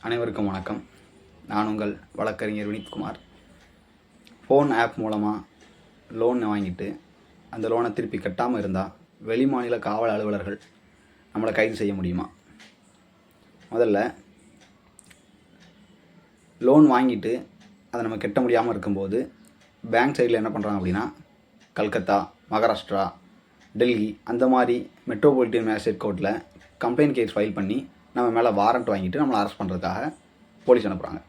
அனைவருக்கும் வணக்கம். நான் உங்கள் வழக்கறிஞர் வினித்குமார். ஃபோன் ஆப் மூலமாக லோன் வாங்கிட்டு அந்த லோனை திருப்பி கட்டாமல் இருந்தால் வெளிமாநில காவல் அலுவலர்கள் நம்மளை கைது செய்ய முடியுமா? முதல்ல லோன் வாங்கிட்டு அதை நம்ம கட்ட முடியாமல் இருக்கும்போது பேங்க் சைடில் என்ன பண்ணுறாங்க அப்படின்னா, கல்கத்தா, மகாராஷ்டிரா, டெல்லி அந்த மாதிரி மெட்ரோபாலிட்டன் மேஜிஸ்ட்ரேட் கோர்ட்டில் கம்ப்ளைண்ட் கேஸ் ஃபைல் பண்ணி நம்ம மேலே வாரண்ட் வாங்கிட்டு நம்மளை அரெஸ்ட் பண்ணுறதுக்காக போலீஸ் அனுப்புகிறாங்க.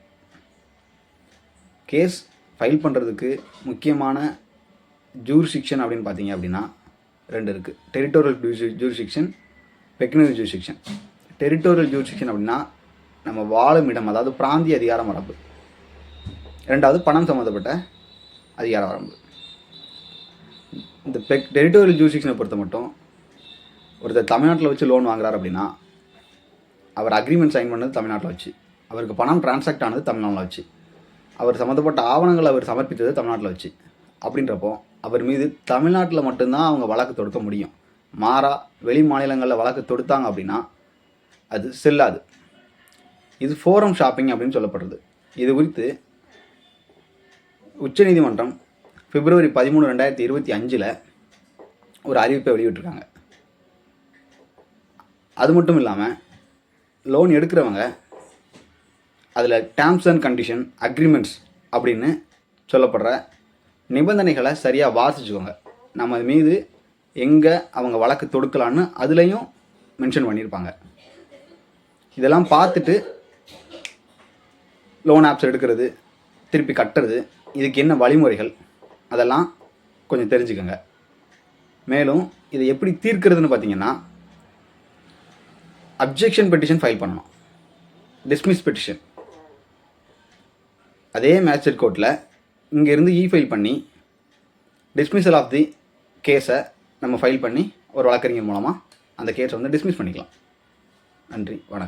கேஸ் ஃபைல் பண்ணுறதுக்கு முக்கியமான ஜூரிஸ்டிக்ஷன் அப்படின்னு பார்த்தீங்க அப்படின்னா 2 இருக்குது. Territorial jurisdiction, pecuniary jurisdiction. Territorial jurisdiction அப்படின்னா நம்ம வாழும் இடம், அதாவது பிராந்திய அதிகார வரம்பு. 2வது பணம் சம்மந்தப்பட்ட அதிகார வரம்பு. இந்த டெரிட்டோரியல் ஜூரிஸ்டிக்ஷனை பொறுத்த மட்டும் ஒருத்தர் தமிழ்நாட்டில் வச்சு லோன் வாங்குறாரு அப்படின்னா அவர் அக்ரிமெண்ட் சைன் பண்ணது தமிழ்நாட்டில் வச்சு, அவருக்கு பணம் டிரான்சாக்ட் ஆனது தமிழ்நாட்டில் வச்சு, அவர் சம்மந்தப்பட்ட ஆவணங்களை அவர் சமர்ப்பித்தது தமிழ்நாட்டில் வச்சு. அப்படின்றப்போ அவர் மீது தமிழ்நாட்டில் மட்டும்தான் அவங்க வழக்கு தொடுக்க முடியும். மாறா வெளி மாநிலங்களில் வழக்கு தொடுத்தாங்க அப்படின்னா அது செல்லாது. இது ஃபோரம் ஷாப்பிங் அப்படின்னு சொல்லப்படுறது. இது குறித்து உச்சநீதிமன்றம் பிப்ரவரி 13, 2025 ஒரு அறிவிப்பை வெளியிட்டிருக்காங்க. அது மட்டும் இல்லாமல் லோன் எடுக்கிறவங்க அதில் டேர்ம்ஸ் அண்ட் கண்டிஷன், அக்ரிமெண்ட்ஸ் அப்படின்னு சொல்லப்படுற நிபந்தனைகளை சரியாக வாசிச்சுக்கோங்க. நம்ம மீது எங்கே அவங்க வழக்கு தொடுக்கலான்னு அதுலேயும் மென்ஷன் பண்ணியிருப்பாங்க. இதெல்லாம் பார்த்துட்டு லோன் ஆப்ஸ் எடுக்கிறது, திருப்பி கட்டுறது, இதுக்கு என்ன வழிமுறைகள், அதெல்லாம் கொஞ்சம் தெரிஞ்சுக்கோங்க. மேலும் இதை எப்படி தீர்க்கிறதுன்னு பார்த்தீங்கன்னா, அப்ஜெக்ஷன் பெட்டிஷன் ஃபைல் பண்ணணும். டிஸ்மிஸ் பெட்டிஷன் அதே மேஜிஸ்ட்ரேட் கோர்ட்டில் இங்கேருந்து ஃபைல் பண்ணி டிஸ்மிஸல் ஆஃப் தி கேஸை நம்ம ஃபைல் பண்ணி ஒரு வழக்கறிஞர் மூலமாக அந்த கேஸை டிஸ்மிஸ் பண்ணிக்கலாம். நன்றி, வணக்கம்.